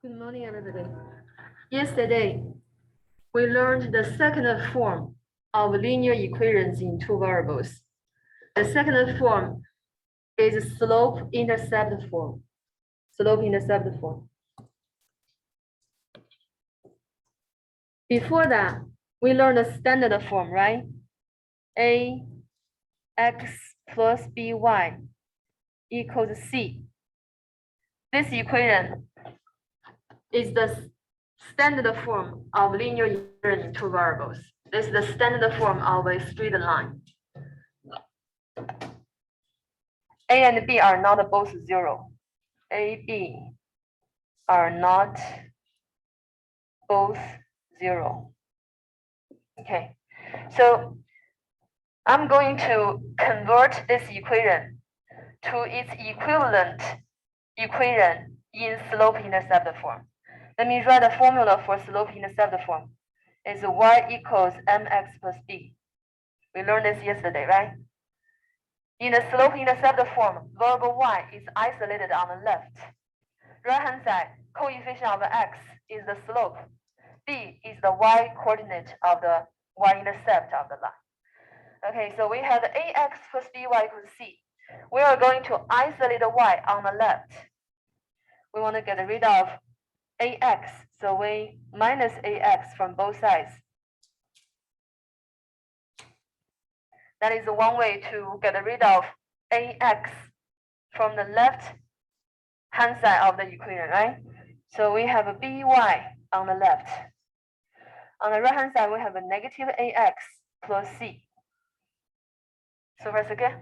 Good morning, everybody. Yesterday, we learned the second form of linear equations in two variables. The second form is slope-intercept form. Slope-intercept form. Before that, we learned the standard form, right? ax plus by equals c. This equation is the standard form of linear equation in two variables. This is the standard form of a straight line. A and B are not both zero. A, B are not both zero. Okay, so I'm going to convert this equation to its equivalent equation in slope-intercept form. Let me write the formula for slope-intercept form. It's y equals mx plus b. We learned this yesterday, right? In the slope-intercept form, variable y is isolated on the left. Right-hand side, coefficient of x is the slope. B is the y-coordinate of the y-intercept of the line. Okay, so we have ax plus by equals c. We are going to isolate the y on the left. We want to get rid of ax, so we minus ax from both sides. That is one way to get rid of ax from the left hand side of the equation, right? So we have a by on the left. On the right hand side, we have a negative ax plus c. So far, so good?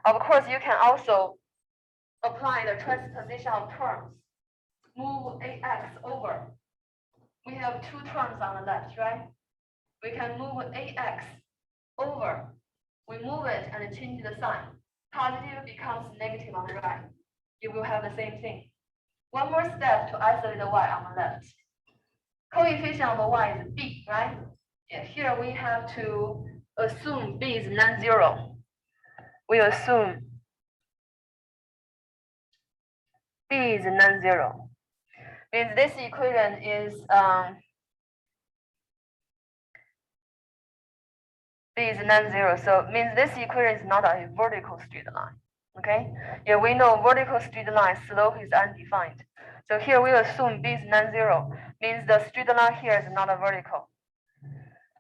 Of course, you can also apply the transposition of terms. Move ax over. We have two terms on the left, right? We can move ax over. We move it and change the sign. Positive becomes negative on the right. You will have the same thing. One more step to isolate the y on the left. Coefficient of the y is b, right? Yeah, here we have to assume b is non-zero. We assume b is non-zero. Means this equation is b is non-zero. So means this equation is not a vertical straight line. Okay? Yeah, we know vertical straight line slope is undefined. So here we assume b is non-zero. Means the straight line here is not a vertical.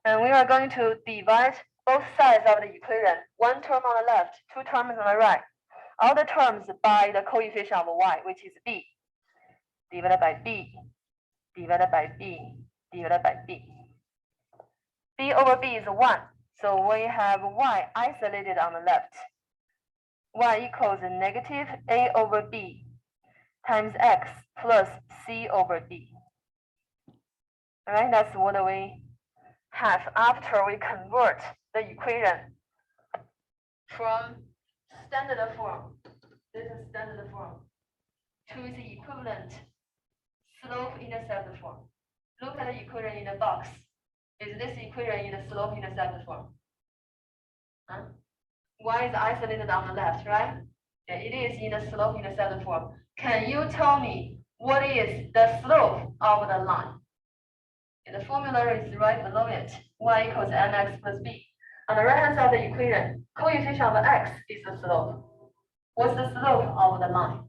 And we are going to divide both sides of the equation. One term on the left, two terms on the right. All the terms by the coefficient of y, which is b, divided by b, divided by b, divided by b. b over b is 1. So we have y isolated on the left. Y equals negative a over b times x plus c over b. All right, that's what we have after we convert the equation from standard form, this is standard form, to its equivalent slope-intercept form. Look at the equation in the box. Is this equation in the slope-intercept form? Huh? Y is isolated on the left, right? Yeah, it is in the slope-intercept form. Can you tell me what is the slope of the line? The formula is right below it. Y equals mx plus b. On the right hand side of the equation, coefficient of x is the slope. What's the slope of the line?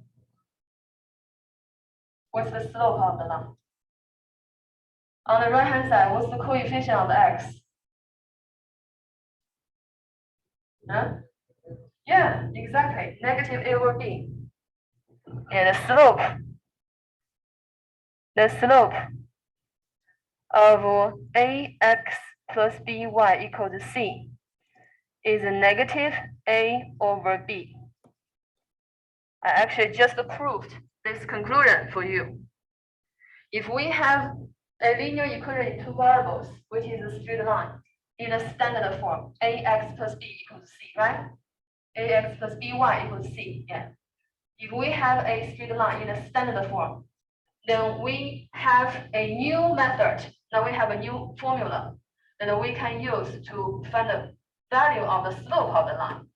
What's the slope of the line? On the right hand side, what's the coefficient of x? Huh? Yeah, exactly. Negative a over b. And the slope of ax plus by equals c is negative a over b. I actually just proved this conclusion for you. If we have a linear equation in two variables, which is a straight line, in a standard form, ax plus b equals c, right? Ax plus by equals c, yeah. If we have a straight line in a standard form, then we have a new method. Now we have a new formula that we can use to find the value of the slope of the line.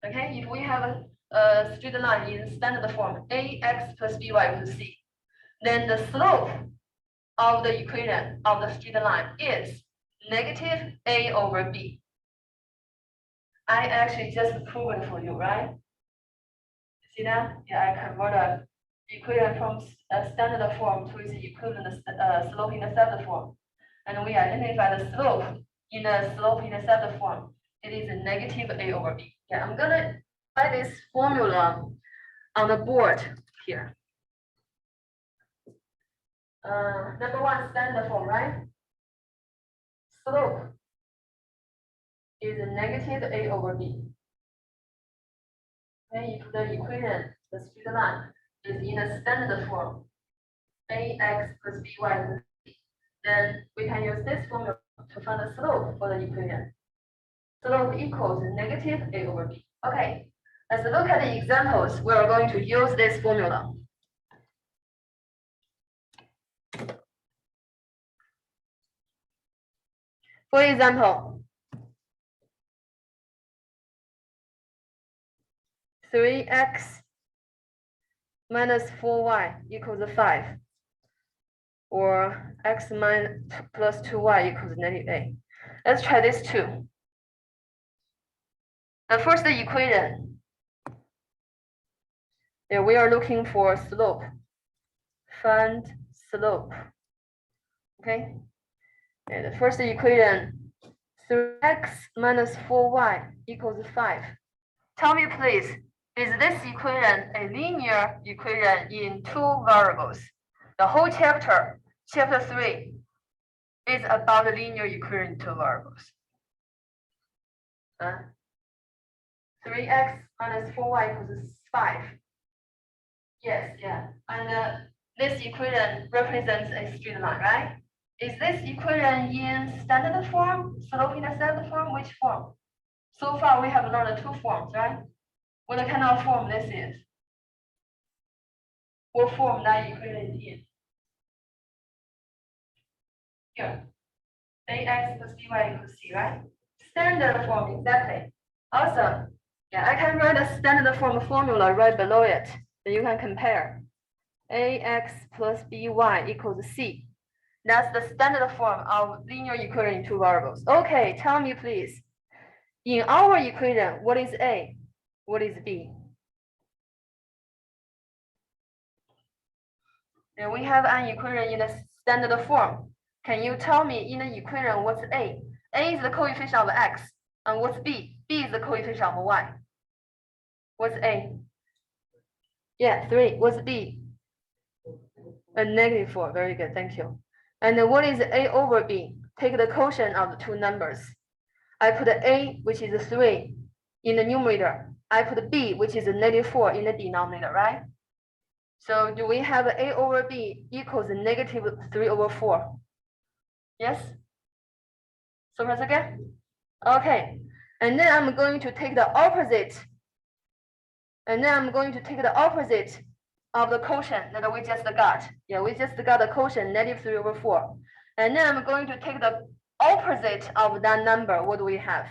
Okay, if we have a straight line in standard form, ax plus by equals c, then the slope of the equation of the straight line is negative a over b. I actually just proved it for you, right? See that? Yeah, I convert a equation from a standard form to its equivalent slope intercept form. And we identify the slope in the slope intercept form. It is negative a over b. Yeah, I'm gonna write this formula on the board here. Number one, standard form, right? Slope is negative a over b. Okay, if the equation, the straight line, is in a standard form, ax plus by, then we can use this formula to find the slope for the equation. Slope equals negative a over b. Okay, let's look at the examples. We are going to use this formula. For example, 3x minus 4y equals 5, or x minus plus 2y equals negative a. Let's try this too. The first equation, yeah, we are looking for slope. Find slope. Okay. And the first equation, 3x minus 4y equals 5. Tell me please, is this equation a linear equation in two variables? The whole chapter, chapter 3, is about the linear equation in two variables. 3x minus 4y equals 5. Yes, yeah. And this equation represents a straight line, right? Is this equation in standard form, slope intercept form, which form? So far, we have learned two forms, right? What kind of form this is? What form that equation is in? Here, ax plus by equals c, right? Standard form, exactly. Awesome. Yeah, I can write a standard form formula right below it. Then you can compare. Ax plus by equals c. That's the standard form of linear equation in two variables. Okay, tell me please. In our equation, what is a? What is b? And we have an equation in the standard form. Can you tell me in the equation what's a? A is the coefficient of x. And what's b? B is the coefficient of y. What's a? Yeah, 3. What's b? A negative 4. Very good, thank you. And what is a over b? Take the quotient of the two numbers. I put a, which is 3, in the numerator. I put b, which is negative 4, in the denominator, right? So do we have a over b equals negative 3 over 4? Yes? So press again? Okay. And then I'm going to take the opposite. And then I'm going to take the opposite of the quotient that we just got. Yeah, we just got the quotient negative 3 over 4. And then I'm going to take the opposite of that number. What do we have?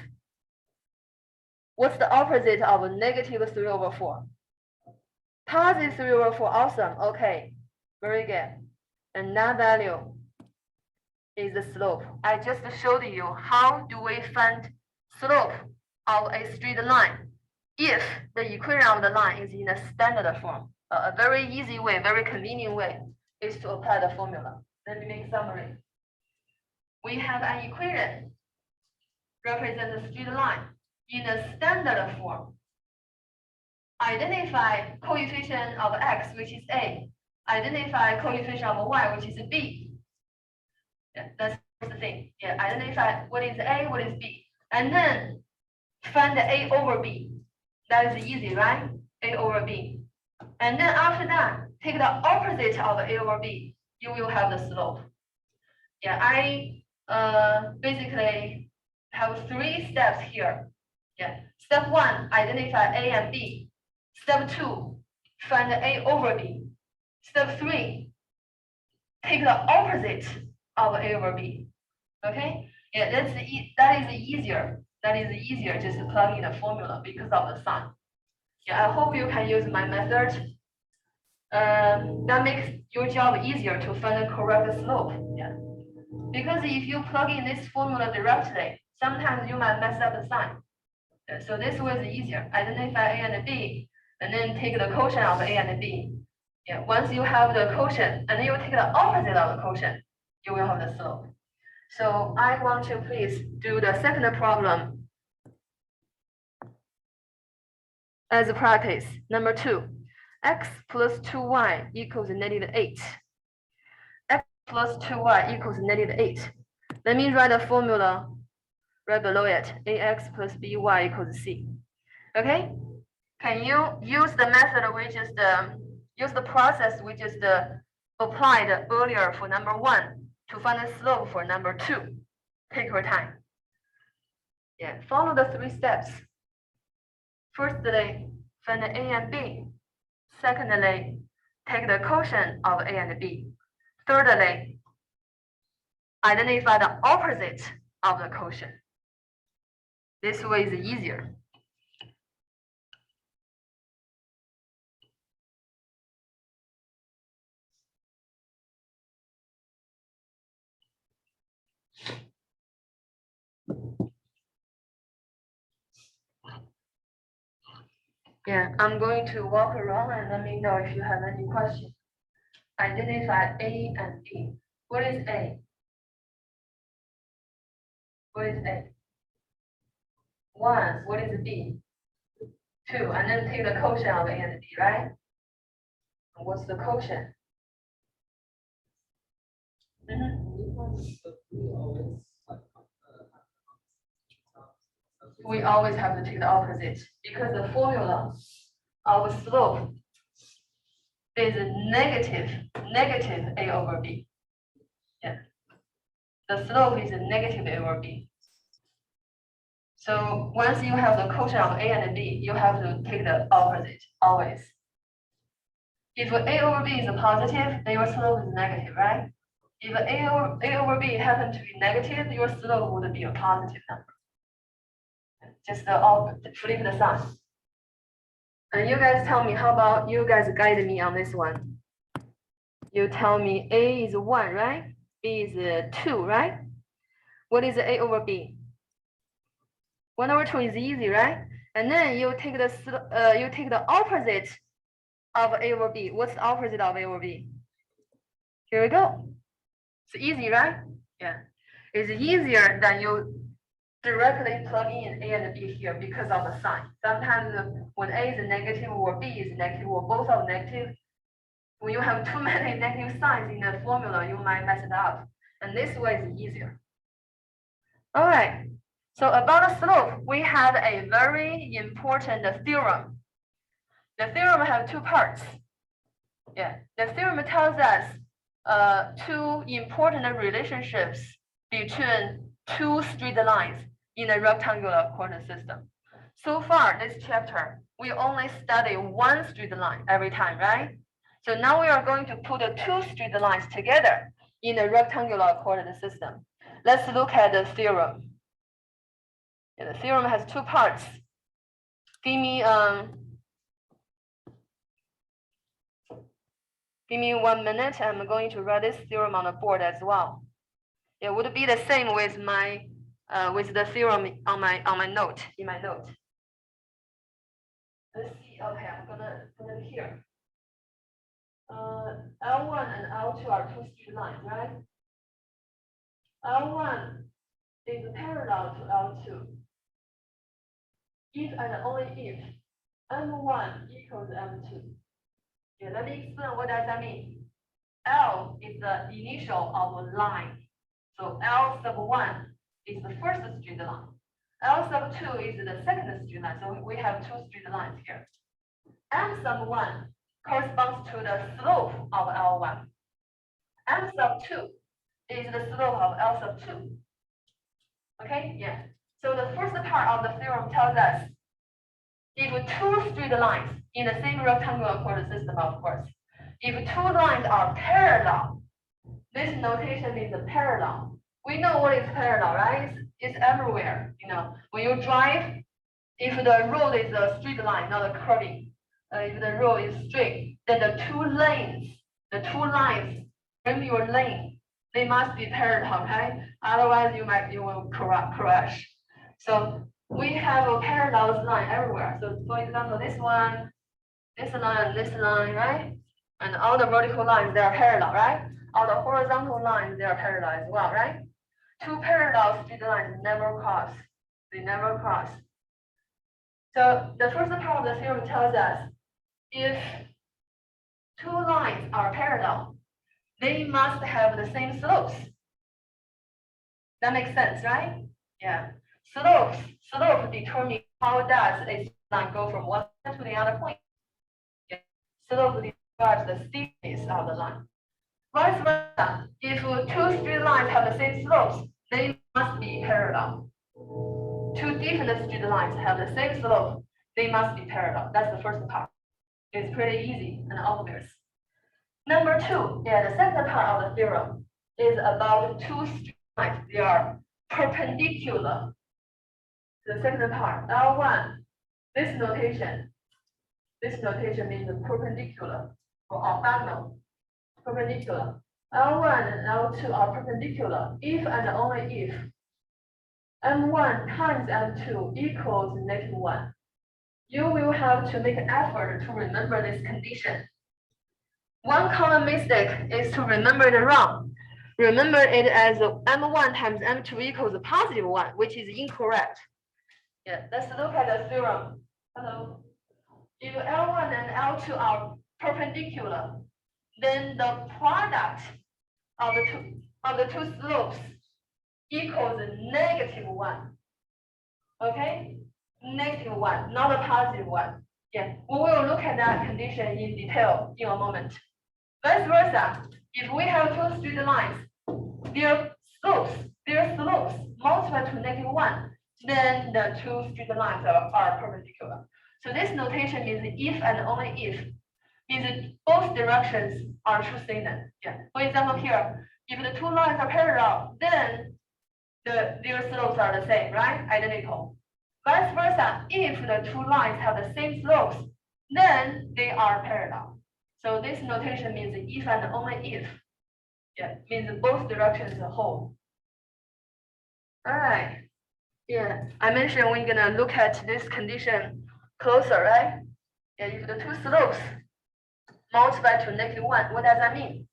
What's the opposite of negative 3 over 4? Positive 3 over 4. Awesome. Okay. Very good. And that value is the slope. I just showed you how do we find slope of a straight line if the equation of the line is in a standard form. A very easy way, very convenient way is to apply the formula. Let me make a summary. We have an equation represent a straight line in a standard form. Identify coefficient of x, which is a. Identify coefficient of y, which is b. Yeah, that's the thing. Yeah, identify what is a, what is b. And then find the a over b. That is easy, right? A over b. And then after that, take the opposite of a over b. You will have the slope. Yeah, I basically have 3 steps here. Yeah. Step 1, identify a and b. Step 2, find the a over b. Step 3, take the opposite of a over b. Okay? Yeah, that is easier. That is easier just to plug in the formula because of the sign. Yeah, I hope you can use my method. that makes your job easier to find the correct slope. Yeah. Because if you plug in this formula directly, sometimes you might mess up the sign. So this way is easier. Identify A and B, and then take the quotient of A and B. Yeah. Once you have the quotient, and then you take the opposite of the quotient, you will have the slope. So I want to please do the second problem as a practice. Number 2, x plus 2y equals -8. X plus 2y equals -8. Let me write the formula right below it. Ax plus by equals c. Okay? Can you use the method which is use the process which is applied earlier for number 1 to find the slope for number 2? Take your time. Yeah, follow the 3 steps. Firstly, find A and B. Secondly, take the quotient of A and B. Thirdly, identify the opposite of the quotient. This way is easier. Yeah, I'm going to walk around and let me know if you have any questions. Identify A and B. What is A? What is A? 1. What is B? 2. And then take the quotient of A and B, right? What's the quotient? We always have to take the opposite because the formula of slope is negative A over B. Yeah. The slope is negative A over B. So once you have the quotient of A and B, you have to take the opposite always. If A over B is positive, then your slope is negative, right? If A over B happens to be negative, your slope would be a positive number. Just flip the sign. And you guys tell me, how about you guys guide me on this one? You tell me A is 1, right? B is 2, right? What is A over B? 1 over 2 is easy, right? And then you take the opposite of A over B. What's the opposite of A over B? Here we go. It's easy, right? Yeah. It's easier than you directly plug in A and B here because of the sign. Sometimes when A is negative or B is negative or both are negative, when you have too many negative signs in the formula, you might mess it up. And this way is easier. All right. So about the slope, we have a very important theorem. The theorem has 2 parts. Yeah. The theorem tells us 2 important relationships between 2 straight lines in a rectangular coordinate system. So far, this chapter, we only study 1 straight line every time, right? So now we are going to put the 2 straight lines together in a rectangular coordinate system. Let's look at the theorem. Yeah, the theorem has 2 parts. Give me 1 minute. I'm going to write this theorem on the board as well. It would be the same with my with the theorem on my note in my note. Let's see. Okay, I'm gonna put it here. L1 and L2 are 2 straight lines, right? L1 is parallel to L2. If and only if M1 equals M2. Yeah, let me explain what does that mean. L is the initial of a line. So L sub 1 is the first straight line. L sub 2 is the second straight line. So we have 2 straight lines here. M sub 1 corresponds to the slope of L1. M sub 2 is the slope of L sub 2. Okay, yeah. So the first part of the theorem tells us if 2 straight lines in the same rectangular coordinate system, of course, if 2 lines are parallel, this notation means parallel. We know what is parallel, right? It's everywhere. You know, when you drive, if the road is a straight line, not a curving, if the road is straight, then the two lines in your lane, they must be parallel, okay? Otherwise, you will crash. So we have a parallel line everywhere. So for example, this one, this line, right? And all the vertical lines, they are parallel, right? All the horizontal lines, they are parallel as well, right? Two parallel straight lines never cross. They never cross. So the first part of the theorem tells us if two lines are parallel, they must have the same slopes. That makes sense, right? Yeah. Slope determine how does a line go from one point to the other point. Yeah. Slope describes the steepness of the line. Vice versa, if two straight lines have the same slopes, they must be parallel. Two different straight lines have the same slope, they must be parallel. That's the first part. It's pretty easy and obvious. Number two, the second part of the theorem is about two straight lines. They are perpendicular. The second part, L1, this notation means perpendicular or orthogonal. Perpendicular. L1 and L2 are perpendicular if and only if M1 times M2 equals -1. You will have to make an effort to remember this condition. One common mistake is to remember it wrong. Remember it as M1 times M2 equals +1, which is incorrect. Yeah, let's look at the theorem. Hello. If L1 and L2 are perpendicular, then the product of the two slopes equals -1. Okay, -1, not a +1. Yeah, we will look at that condition in detail in a moment. Vice versa, if we have two straight lines, their slopes multiply to -1, then the two straight lines are perpendicular. So this notation means if and only if, means both directions are true statement. Yeah. For example, here, if the two lines are parallel, then their slopes are the same, right? Identical. Vice versa, if the two lines have the same slopes, then they are parallel. So this notation means if and only if. Yeah, means both directions hold. All right. Yeah, I mentioned we're gonna look at this condition closer, right? Yeah, if the two slopes multiply to -1, what does that mean?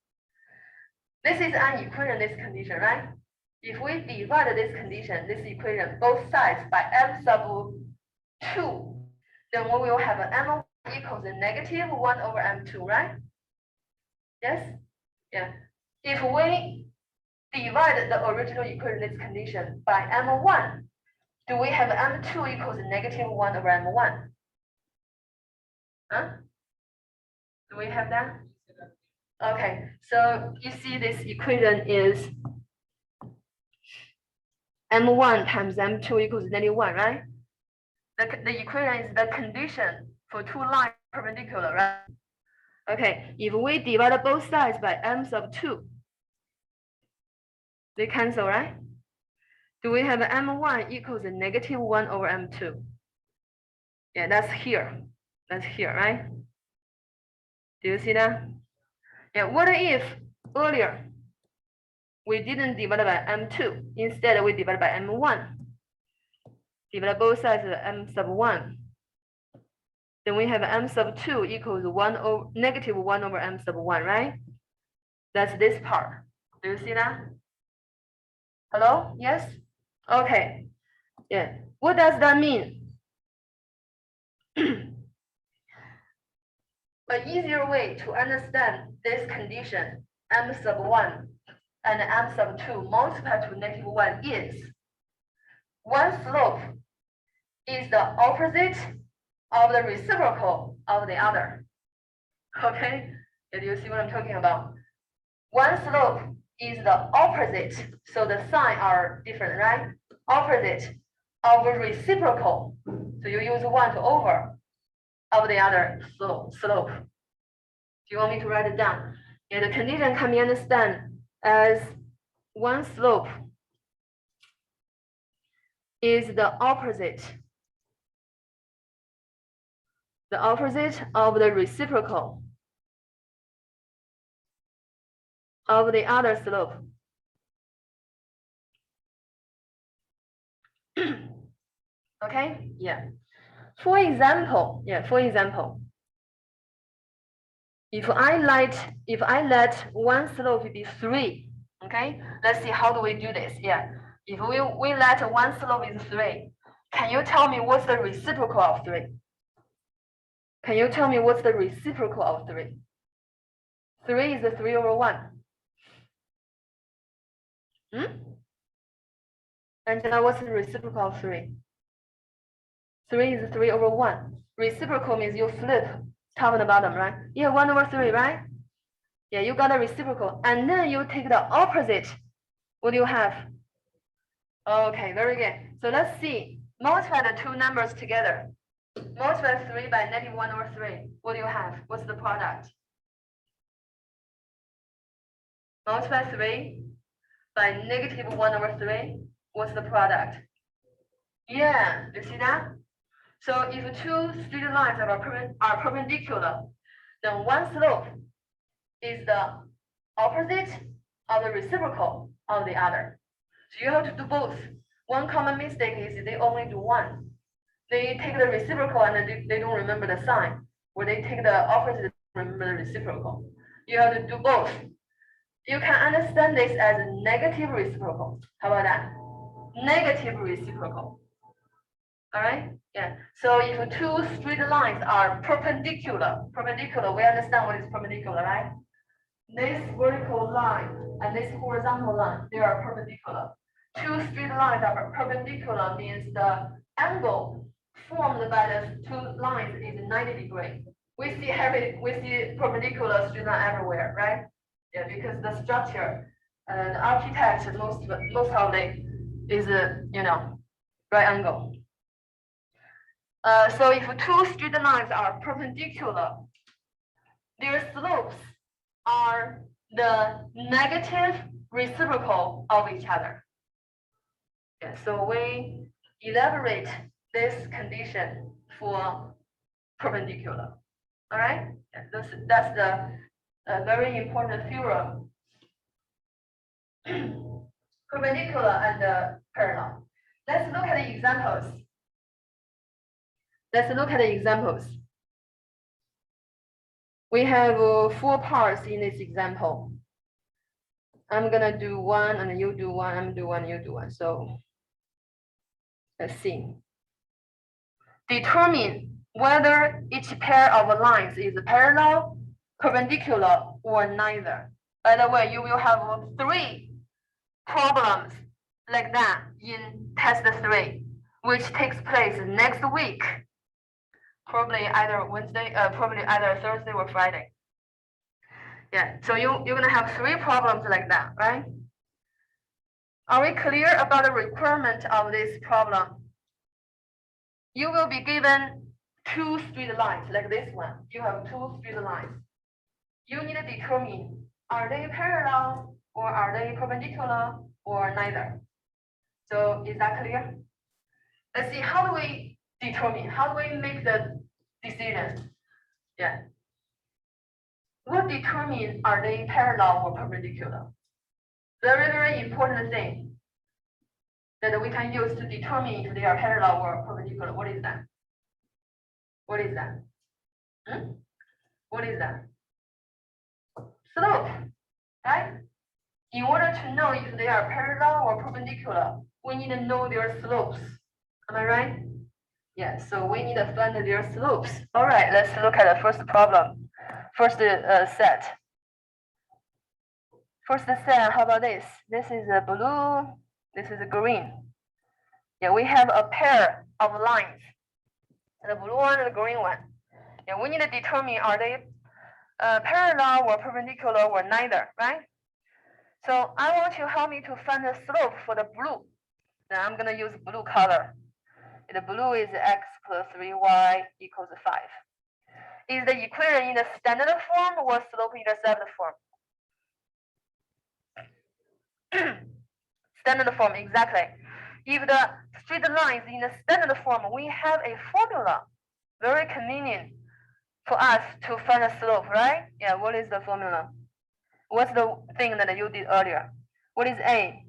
This is an equation, this condition, right? If we divide this condition, this equation, both sides by m sub 2, then we will have m1 equals -1 over m2, right? Yes? Yeah. If we divide the original equation, this condition, by m1, do we have m2 equals -1 over m1? Huh? Do we have that? Okay, so you see this equation is m1 times m2 equals -1, right? The equation is the condition for two lines perpendicular, right? Okay, if we divide both sides by m sub 2, they cancel, right? Do we have m1 equals -1 over m2? Yeah, that's here. That's here, right? Do you see that? Yeah, what if earlier we didn't divide by m2, instead we divide by m1? Divide both sides by m sub 1. Then we have m sub 2 equals -1 over m sub 1, right? That's this part. Do you see that? Hello? Yes? Okay. Yeah. What does that mean? An easier way to understand this condition, m sub 1 and m sub 2 multiplied to -1 is one slope is the opposite of the reciprocal of the other. Okay? Do you see what I'm talking about? One slope is the opposite, so the sign are different, right? Opposite of a reciprocal. So you use 1 to over of the other slope. Do you want me to write it down? Yeah, the condition can be understood as one slope is the opposite of the reciprocal of the other slope. Okay, yeah. For example, if I let one slope be 3, okay, let's see how do we do this. Yeah, if we let one slope is 3, can you tell me what's the reciprocal of 3? Can you tell me what's the reciprocal of 3? 3 is 3 over 1. Angela, what's the reciprocal of 3? 3 is 3 over 1. Reciprocal means you flip top and bottom, right? Yeah, 1 over 3, right? Yeah, you got a reciprocal. And then you take the opposite. What do you have? Okay, very good. So let's see. Multiply the two numbers together. Multiply 3 by negative 1 over 3. What do you have? What's the product? Multiply 3 by negative 1 over 3. What's the product? Yeah, you see that? So if two straight lines are perpendicular, then one slope is the opposite of the reciprocal of the other. So you have to do both. One common mistake is they only do one. They take the reciprocal and they don't remember the sign, or they take the opposite and remember the reciprocal. You have to do both. You can understand this as negative reciprocal. How about that? Negative reciprocal. All right? Yeah. So if two straight lines are perpendicular, we understand what is perpendicular, right? This vertical line and this horizontal line, they are perpendicular. Two straight lines are perpendicular means the angle formed by the two lines is 90 degrees. We see perpendicular straight line everywhere, right? Yeah, because the structure and architect most probably is right angle. So if two straight lines are perpendicular, their slopes are the negative reciprocal of each other. Yeah, so we elaborate this condition for perpendicular. All right, that's the very important theorem. Perpendicular and parallel. Let's look at the examples. We have 4 parts in this example. I'm gonna do one and you do one, I'm do one, you do one. So let's see. Determine whether each pair of lines is parallel, perpendicular, or neither. By the way, you will have 3 problems like that in test 3, which takes place next week. Probably either Thursday or Friday. Yeah, so you're gonna have 3 problems like that, right? Are we clear about the requirement of this problem? You will be given 2 straight lines like this one. You have 2 straight lines. You need to determine, are they parallel or are they perpendicular or neither? So is that clear? Let's see, how do we determine? How do we make the decision? Yeah. What determine are they parallel or perpendicular? Very, very important thing that we can use to determine if they are parallel or perpendicular. What is that? What is that? What is that? Slope, right? In order to know if they are parallel or perpendicular, we need to know their slopes. Am I right? Yeah, so we need to find their slopes. All right, let's look at the first problem. First set. First set, how about this? This is a blue, this is a green. Yeah, we have a pair of lines, the blue one and the green one. Yeah, we need to determine, are they parallel or perpendicular or neither, right? So I want you to help me to find the slope for the blue. Then I'm gonna use blue color. The blue is x plus 3y equals 5. Is the equation in the standard form or slope-intercept form? Standard form, exactly. If the straight line is in the standard form, we have a formula, very convenient for us to find the slope, right? Yeah, what is the formula? What's the thing that you did earlier? What is A?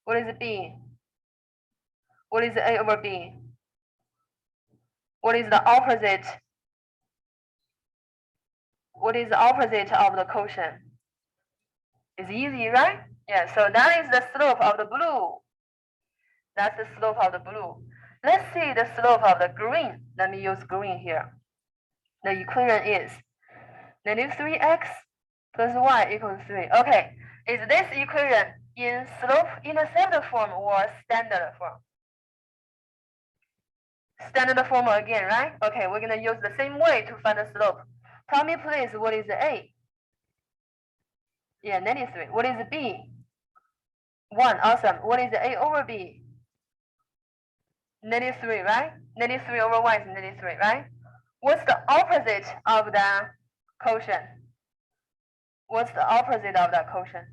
What is B? What is A over B? What is the opposite? What is the opposite of the quotient? It's easy, right? Yeah, so that is the slope of the blue. That's the slope of the blue. Let's see the slope of the green. Let me use green here. The equation is -3x plus y equals 3. Okay, is this equation in slope-intercept form or standard form? Standard form again, right? Okay, we're gonna use the same way to find the slope. Tell me please, what is A? Yeah, 93. What is B? 1, awesome. What is A over B? 93, right? 93 over 1 is 93, right? What's the opposite of the quotient? What's the opposite of that quotient?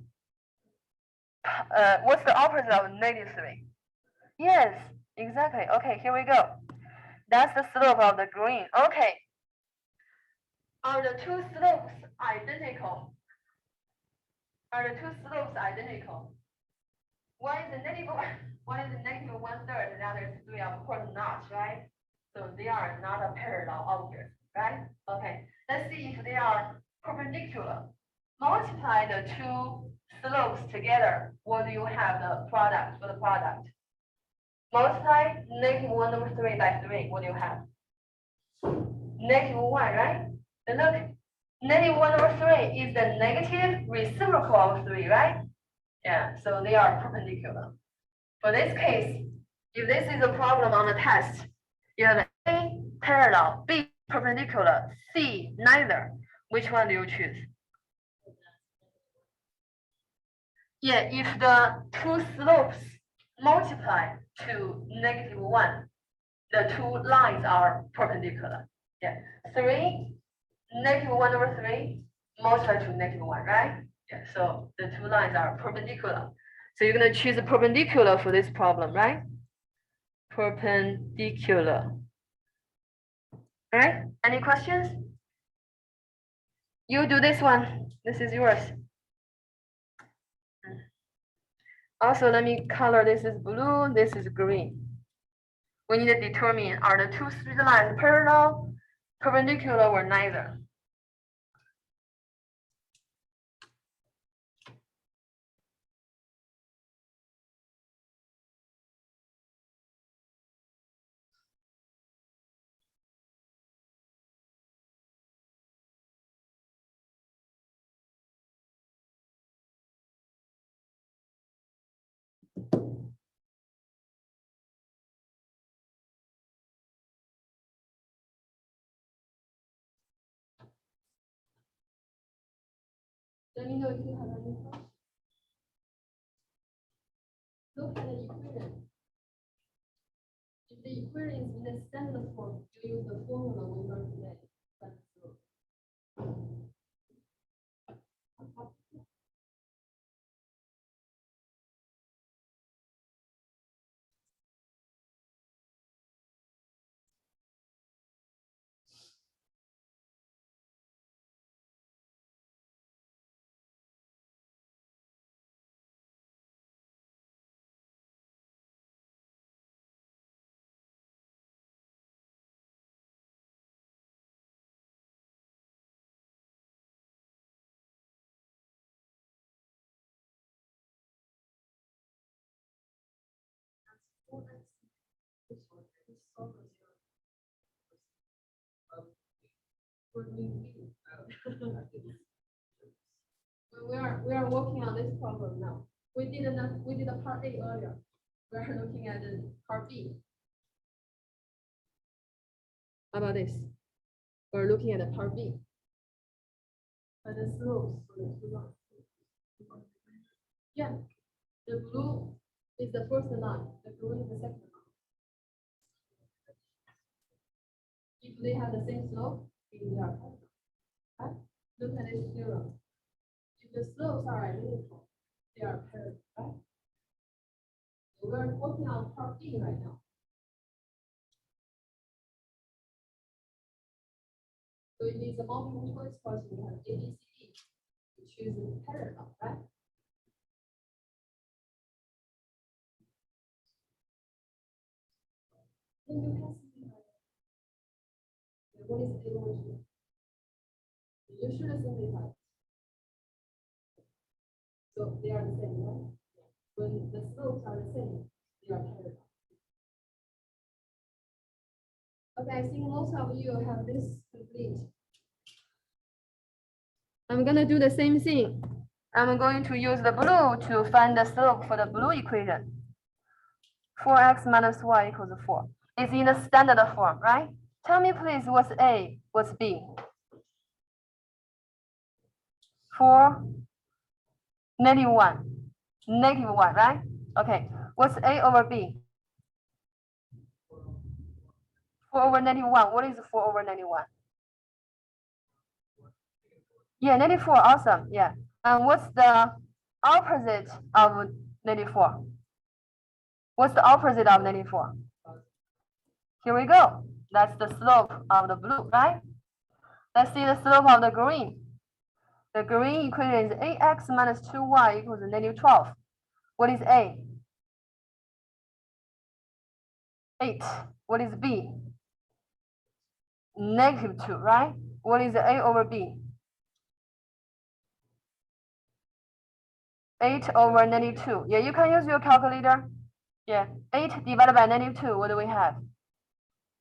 What's the opposite of 93? Yes, exactly. Okay, here we go. That's the slope of the green. Okay. Are the two slopes identical? Are the two slopes identical? One is negative 1/3, the other is 3, of course not, right? So they are not a parallel object, right? Okay, let's see if they are perpendicular. Multiply the two slopes together. What do you have the product for the product? Multiply -1/3 by 3. What do you have? -1, right? And look, -1/3 is the negative reciprocal of 3, right? Yeah, so they are perpendicular. For this case, if this is a problem on the test, you have A parallel, B perpendicular, C neither. Which one do you choose? Yeah, if the two slopes multiply to -1, the two lines are perpendicular. Yeah, 3, -1/3 multiply to -1, right? Yeah, so the two lines are perpendicular. So you're going to choose a perpendicular for this problem, right? Perpendicular. All right, any questions? You do this one. This is yours. Also, let me color this is blue, this is green. We need to determine, are the two straight lines parallel, perpendicular, or neither? Let me know if you have any questions. Look at the equation. If the equation is in the standard form, you use the formula we learned today. We are working on this problem now. We did a part A earlier. We are looking at the part B. How about this? We're looking at the part B. But the slopes for the two lines. Yeah, the blue is the first line, the green is the second line. If they have the same slope, they are parallel. Right? Look at this theorem. If the slopes are identical, they are parallel, right? So we're working on part B right now. So it is a multiple choice question. We have A, B, C, D. choose the parallel, right? Then you can simplify. What is A over B? You should simplify. So they are the same, right? When the slopes are the same, they are parallel. Okay, I think most of you have this complete. I'm gonna do the same thing. I'm going to use the blue to find the slope for the blue equation. 4x minus y equals 4. It's in the standard form, right? Tell me please what's A, what's B? 4, -1. -1, right? Okay, what's A over B? 4 over -1. What is 4 over -1? Yeah, -4, awesome, yeah. And what's the opposite of -4? What's the opposite of -4? Here we go. That's the slope of the blue, right? Let's see the slope of the green. The green equation is ax minus 2y equals -12. What is A? 8. What is B? -2, right? What is A over B? 8 over -2. Yeah, you can use your calculator. Yeah, 8 divided by -2, what do we have?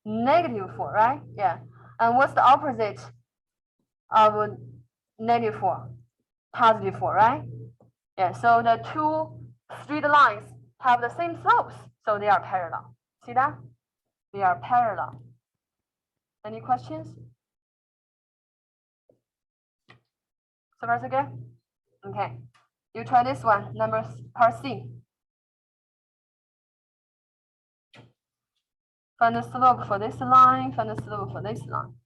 -4, right? Yeah. And what's the opposite of -4? +4, right? Yeah, so the two straight lines have the same slopes, so they are parallel. See that? They are parallel. Any questions? So far so good? Okay. You try this one, part C. Find the slope for this line, find the slope for this line.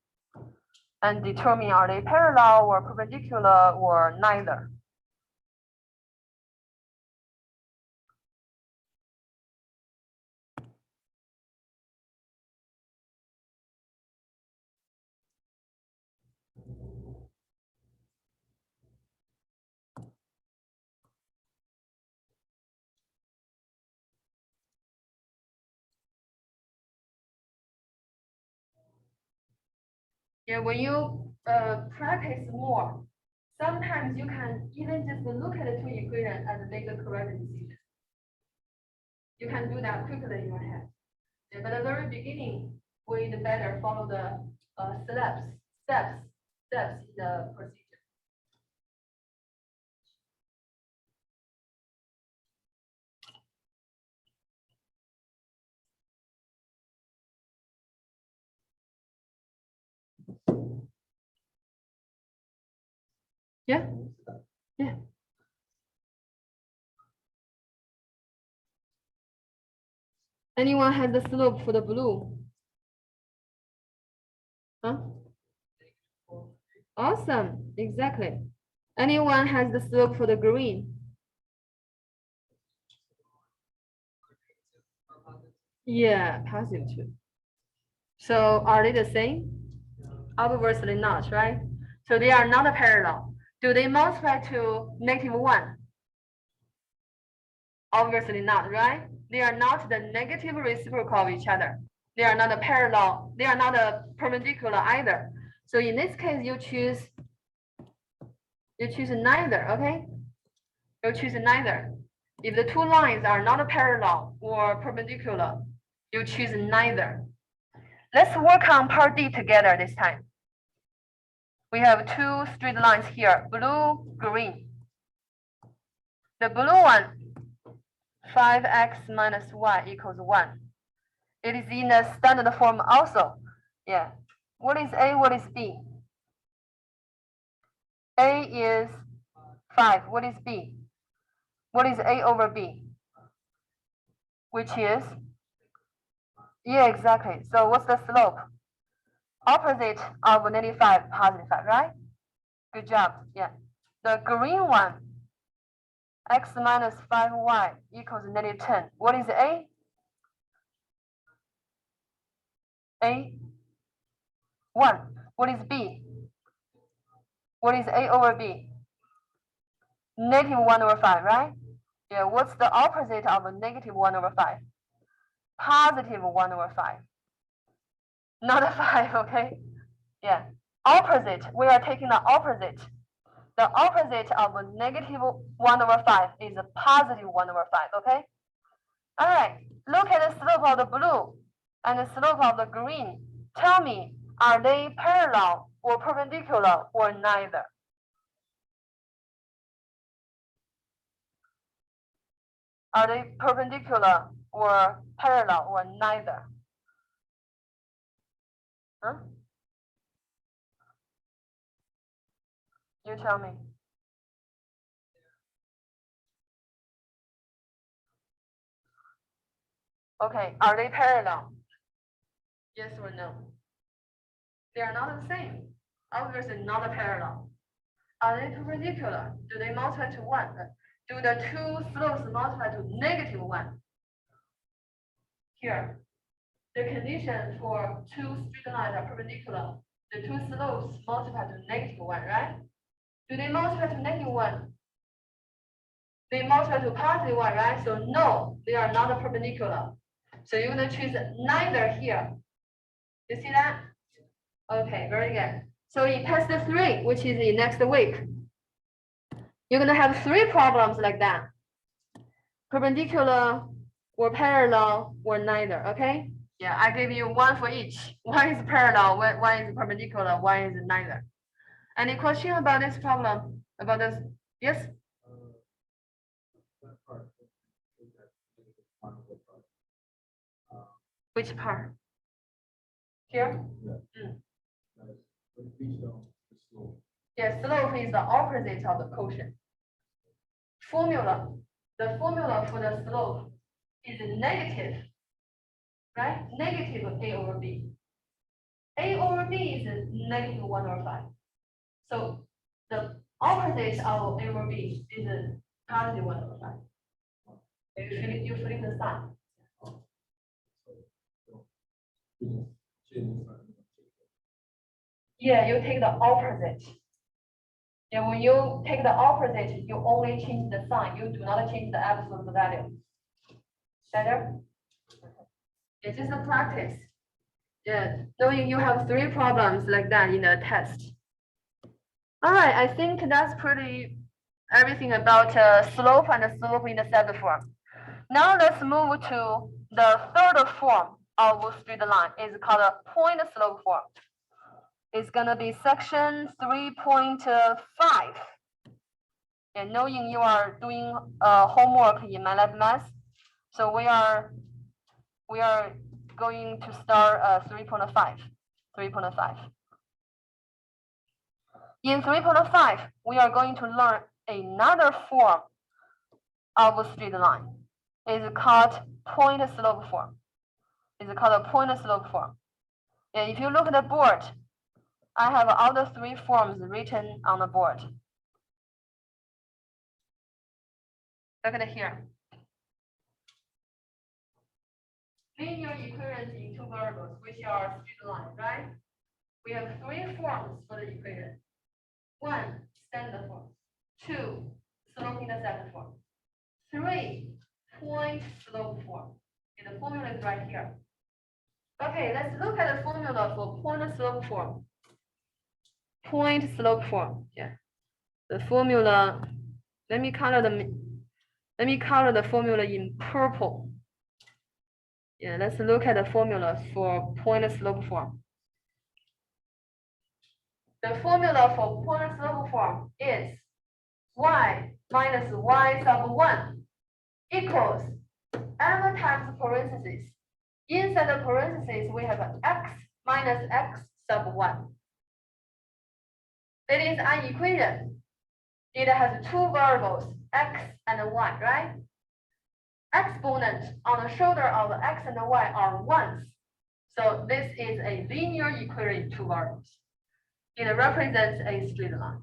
And determine are they parallel or perpendicular or neither. Yeah, when you practice more, sometimes you can even just look at the two equations and make the correct decision. You can do that quickly in your head. Yeah, but at the very beginning, we better follow the steps in the procedure. Yeah, yeah. Anyone has the slope for the blue? Huh? Awesome, exactly. Anyone has the slope for the green? Yeah, +2. So are they the same? Obviously not, right? So they are not parallel. Do they multiply to -1? Obviously not, right? They are not the negative reciprocal of each other. They are not a parallel. They are not a perpendicular either. So in this case, you choose neither, okay? You choose neither. If the two lines are not parallel or perpendicular, you choose neither. Let's work on part D together this time. We have two straight lines here, blue, green. The blue one, 5x minus y equals 1. It is in the standard form also. Yeah. What is A? What is B? A is 5. What is B? What is A over B? Which is? Yeah, exactly. So what's the slope? Opposite of -5, +5, right? Good job. Yeah. The green one, x minus 5y equals -10. What is A? A? 1. What is B? What is A over B? Negative 1 over 5, right? Yeah, what's the opposite of a negative 1 over 5? Positive 1 over 5. Not a 5, okay? Yeah. Opposite, we are taking the opposite. The opposite of a negative 1 over 5 is a positive 1 over 5, okay? All right, look at the slope of the blue and the slope of the green. Tell me, are they parallel or perpendicular or neither? Are they perpendicular or parallel or neither? Huh? You tell me. Okay, are they parallel? Yes or no? They are not the same. Obviously not a parallel. Are they perpendicular? Do they multiply to 1? Do the two slopes multiply to negative 1? Here, the condition for two straight lines are perpendicular. The two slopes multiply to negative 1, right? Do they multiply to negative 1? They multiply to positive 1, right? So no, they are not perpendicular. So you're going to choose neither here. You see that? Okay, very good. So in test 3, which is in next week, you're going to have 3 problems like that. Perpendicular or parallel or neither, okay? Yeah, I gave you 1 for each. One is parallel, one is perpendicular, one is neither. Any question about this problem? About this? Yes? Which part? Here? Yes, slope is the opposite of the quotient. Formula. The formula for the slope is negative, right? Negative A over B. A over B is negative 1 over 5. So the opposite of A over B is positive 1 over 5. You flip the sign. Yeah, you take the opposite. Yeah, when you take the opposite, you only change the sign. You do not change the absolute value. Better? It's just a practice. Yeah, knowing you have 3 problems like that in the test. All right, I think that's pretty everything about slope and the slope in the set form. Now let's move to the third form of straight line. It's called a point slope form. It's gonna be section 3.5. And knowing you are doing homework in MATLAB Math, so we are going to start 3.5. In 3.5, we are going to learn another form of a straight line. It's called point slope form. It's called a point slope form. And if you look at the board, I have all the 3 forms written on the board. Look at it here. Linear equations in 2 variables, which are straight lines, right? We have 3 forms for the equation. 1, standard form. 2, slope intercept form. 3, point slope form. And the formula is right here. Okay, let's look at the formula for point slope form. Point slope form. Yeah. The formula, let me color the formula in purple. Yeah, let's look at the formula for point slope form. The formula for point slope form is y minus y sub 1 equals m times parentheses. Inside the parentheses, we have x minus x sub 1. It is an equation. It has 2 variables, x and y, right? Exponent on the shoulder of x and y are 1s. So this is a linear equation, 2 variables. It represents a straight line.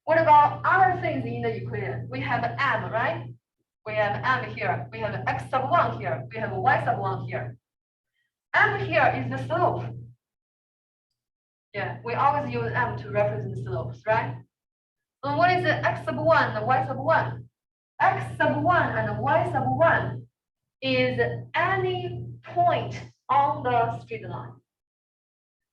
What about other things in the equation? We have m, right? We have m here. We have x sub 1 here. We have y sub 1 here. M here is the slope. Yeah, we always use m to represent slopes, right? And what is the x sub 1 and y sub 1? X sub 1 and y sub 1 is any point on the straight line.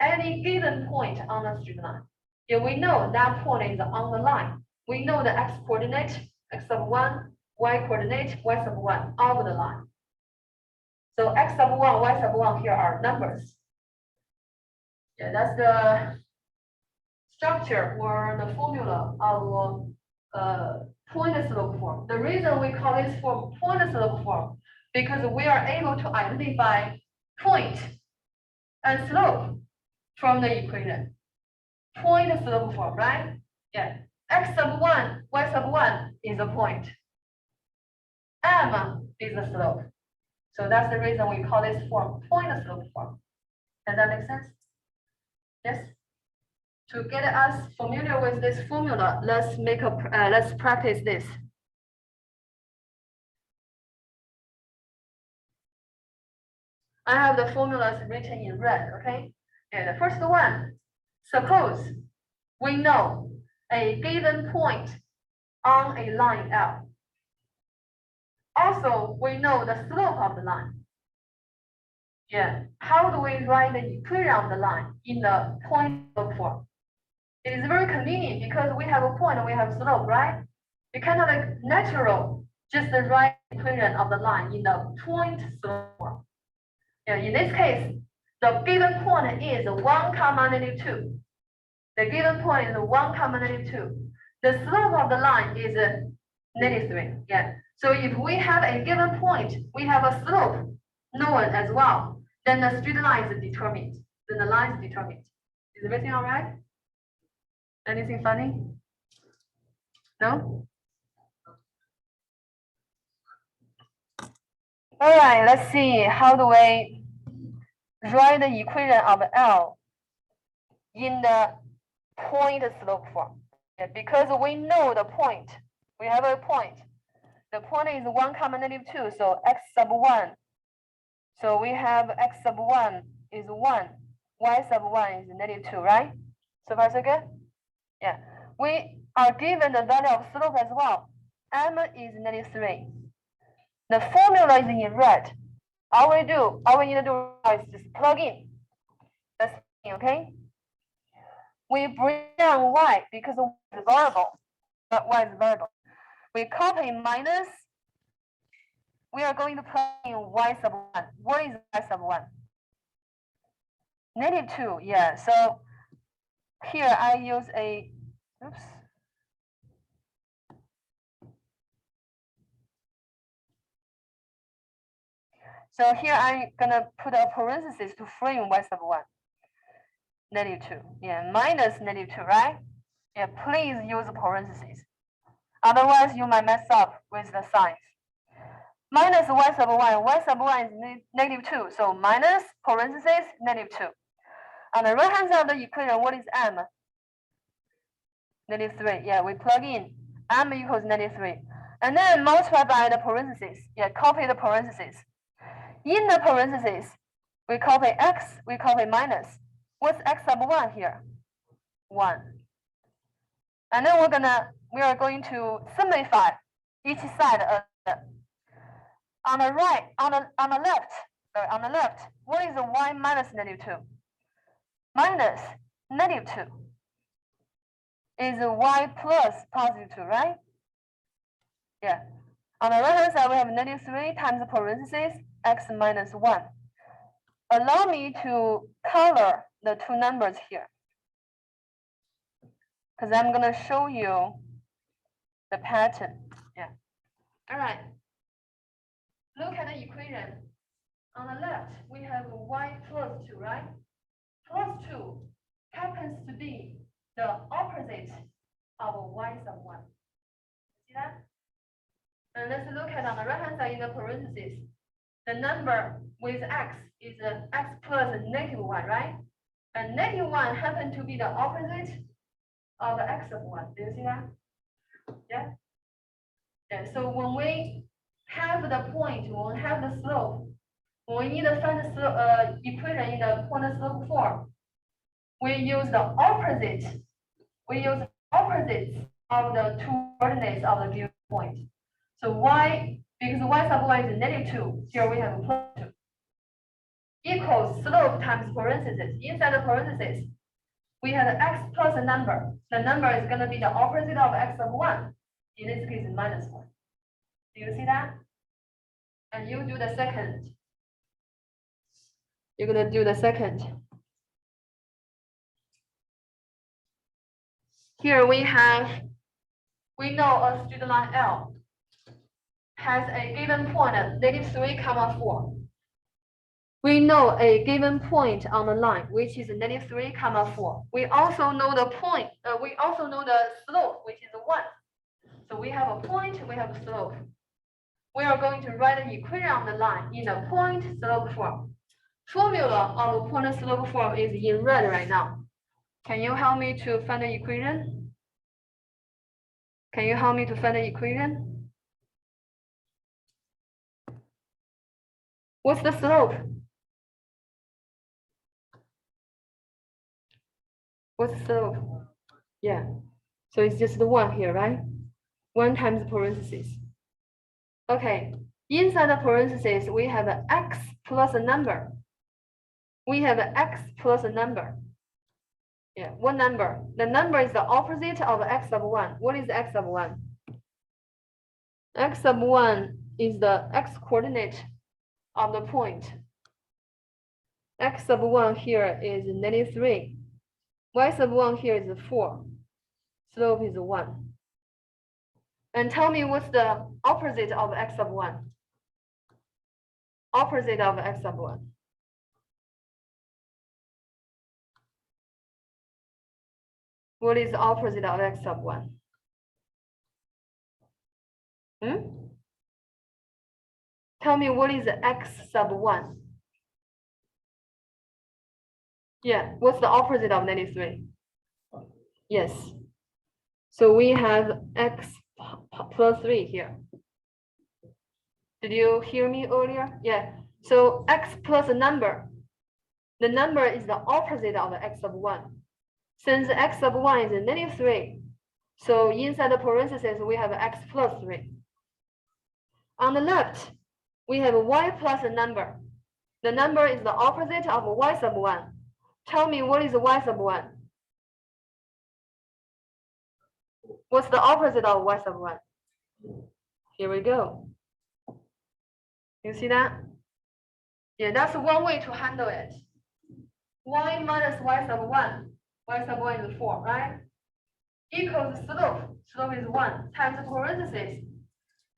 Any given point on the straight line. Yeah, we know that point is on the line. We know the x coordinate, x sub 1, y coordinate, y sub 1 over the line. So x sub 1, y sub 1 here are numbers. Yeah, that's the structure or the formula of point slope form. The reason we call this form point slope form because we are able to identify point and slope from the equation. Point slope form, right? Yeah. X sub 1, y sub 1 is a point. M is the slope. So that's the reason we call this form point slope form. Does that make sense? Yes. To get us familiar with this formula, let's practice this. I have the formulas written in red, okay? And the first one, suppose we know a given point on a line L. Also, we know the slope of the line. Yeah, how do we write the equation of the line in the point slope form? It is very convenient because we have a point and we have slope, right? You cannot like natural just write the equation of the line in the point slope form. Yeah, in this case, the given point is 1 comma negative 2. The given point is 1 comma negative 2. The slope of the line is negative 3. Yeah. So if we have a given point, we have a slope known as well, then the straight line is determined. Then the line is determined. Is everything all right? Anything funny? No? All right, let's see. How do we write the equation of L in the point slope form? Yeah, because we know the point. We have a point. The point is 1 comma negative 2, so x sub 1. So we have x sub 1 is 1, y sub 1 is negative 2, right? So far so good? Yeah. We are given the value of slope as well. M is negative 3. The formula is in red. All we need to do is just plug in. That's okay. We bring down y because y is variable. But y is variable. We copy minus. We are going to plug in y sub 1. What is y sub 1? Negative 2. Yeah. So here I use a. Oops. So here I'm gonna put a parenthesis to frame y sub 1. Negative 2. Yeah, minus negative 2, right? Yeah, please use parentheses. Otherwise, you might mess up with the signs. Minus y sub 1 is negative 2. So minus parentheses negative 2. On the right hand side of the equation, what is m? Negative 3. Yeah, we plug in m equals negative 3. And then multiply by the parentheses. Yeah, copy the parentheses. In the parentheses, we copy x, we copy minus. What's x sub 1 here? 1. And then we are going to simplify each side of it. On the left, what is y minus negative 2? Minus negative 2 is y plus positive 2, right? Yeah. On the right hand side, we have negative 3 times the parentheses x minus 1. Allow me to color the two numbers here, because I'm going to show you the pattern. Yeah. All right. Look at the equation. On the left, we have y plus 2, right? Plus 2 happens to be the opposite of y sub 1. See that? And let's look at on the right hand side in the parentheses. The number with x is x plus negative 1, right? And negative 1 happens to be the opposite of x sub 1. Do you see that? Yeah? Yeah, so when we have the point, when we have the slope, when we need to find the slope, equation in the point slope form, we use the opposite. We use opposites of the two coordinates of the given point. So y, because y sub 1 is -2, here we have +2, equals slope times parenthesis. Inside the parenthesis, we have x plus a number. The number is going to be the opposite of x sub 1. In this case, -1. Do you see that? And you do the second. You're going to do the second. Here we know a straight line L has a given point at -3, 4. We know a given point on the line, which is -3, 4. We also know the point, we also know the slope, which is 1. So we have a point, we have a slope. We are going to write the equation on the line in a point slope form. Formula of the point slope form is in red right now. Can you help me to find the equation? Can you help me to find the equation? What's the slope? What's the slope? Yeah. So it's just the 1 here, right? 1 times parentheses. Okay. Inside the parentheses, we have an x plus a number. We have an x plus a number. Yeah, what number? The number is the opposite of x sub 1. What is x sub 1? X sub 1 is the x coordinate of the point. X sub 1 here is -3. Y sub 1 here is 4. Slope is 1. And tell me what's the opposite of x sub 1? Opposite of x sub 1. What is the opposite of x sub 1? Tell me what is x sub 1? Yeah, what's the opposite of -3? Yes. So we have x plus 3 here. Did you hear me earlier? Yeah. So x plus a number. The number is the opposite of x sub 1. Since x sub 1 is -3, so inside the parentheses, we have x plus 3. On the left, we have y plus a number. The number is the opposite of y sub 1. Tell me what is y sub 1? What's the opposite of y sub 1? Here we go. You see that? Yeah, that's one way to handle it. Y minus y sub 1. Y sub 1 is 4, right? Equals slope. Slope is 1 times parentheses.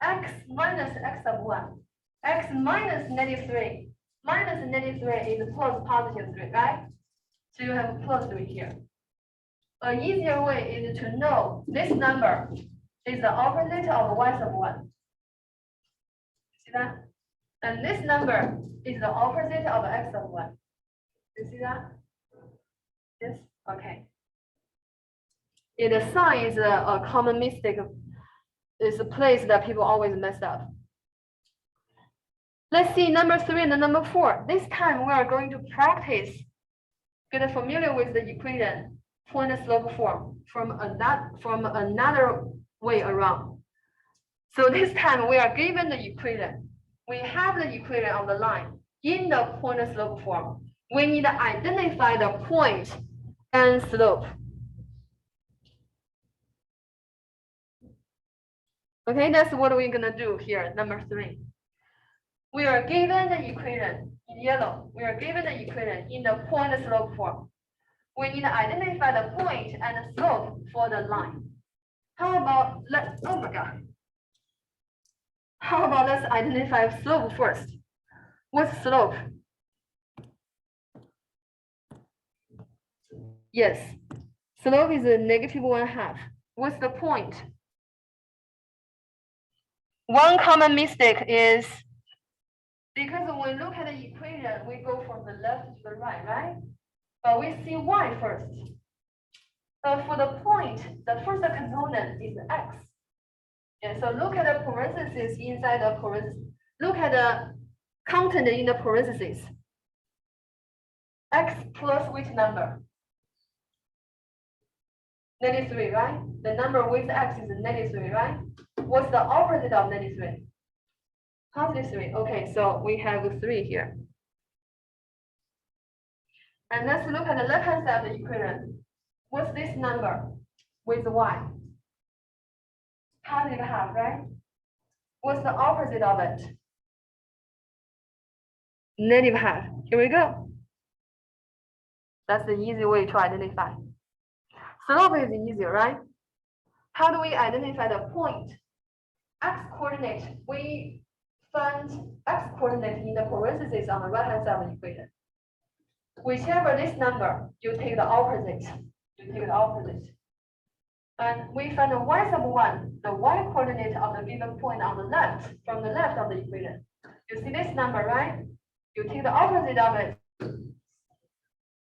X minus x sub 1. X minus -3. Minus -3 is plus +3, right? So you have plus 3 here. An easier way is to know this number is the opposite of y sub 1. See that? And this number is the opposite of x sub 1. You see that? Yes? Okay. Yeah, the sign is a common mistake. It's a place that people always mess up. Let's see number 3 and number 4. This time we are going to practice, get familiar with the equation point slope form from another way around. So this time we are given the equation. We have the equation on the line in the point slope form. We need to identify the point and slope. Okay, that's what we're gonna do here, number 3. We are given the equation in yellow. We are given the equation in the point slope form. We need to identify the point and the slope for the line. How about oh my God. How about let's identify slope first. What's slope? Yes, slope is a -1/2. What's the point? One common mistake is because when we look at the equation, we go from the left to the right, right? But we see y first. So for the point, the first component is x. Yeah, so look at the parentheses inside the parentheses. Look at the content in the parentheses. X plus which number? 93, right? The number with x is 93, right? What's the opposite of 93? Positive 3. Okay, so we have 3 here. And let's look at the left-hand side of the equation. What's this number with y? Positive half, right? What's the opposite of it? Negative half. Here we go. That's the easy way to identify. Slope is easier, right? How do we identify the point? X coordinate, we find x coordinate in the parentheses on the right-hand side of the equation. Whichever this number, you take the opposite. You take the opposite. And we find the y sub 1, the y coordinate of the given point on the left, from the left of the equation. You see this number, right? You take the opposite of it.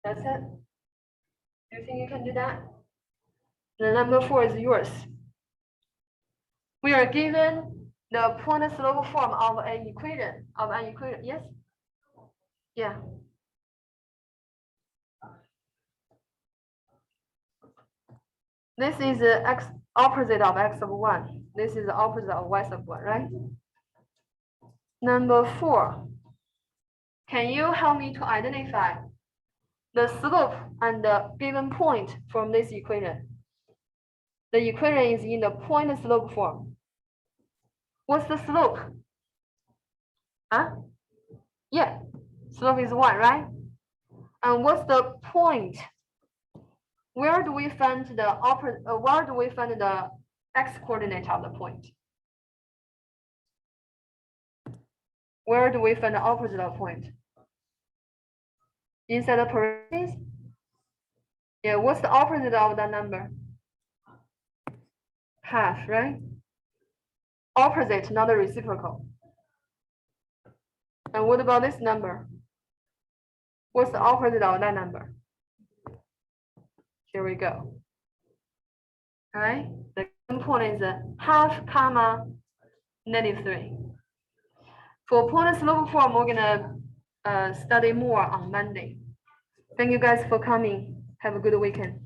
That's it. Do you think you can do that? The number 4 is yours. We are given the point slope form of an equation. Yes? Yeah. This is the x opposite of x sub 1. This is the opposite of y sub 1, right? Number 4. Can you help me to identify the slope and the given point from this equation? The equation is in the point slope form. What's the slope? Huh? Yeah, slope is 1, right? And what's the point? Where do we find the where do we find the x coordinate of the point? Where do we find the opposite of point? Inside the parentheses? Yeah, what's the opposite of that number? Half, right? Opposite, not the reciprocal. And what about this number? What's the opposite of that number? Here we go. All right, the point is half comma -3. For point slope form, we're gonna study more on Monday. Thank you guys for coming. Have a good weekend.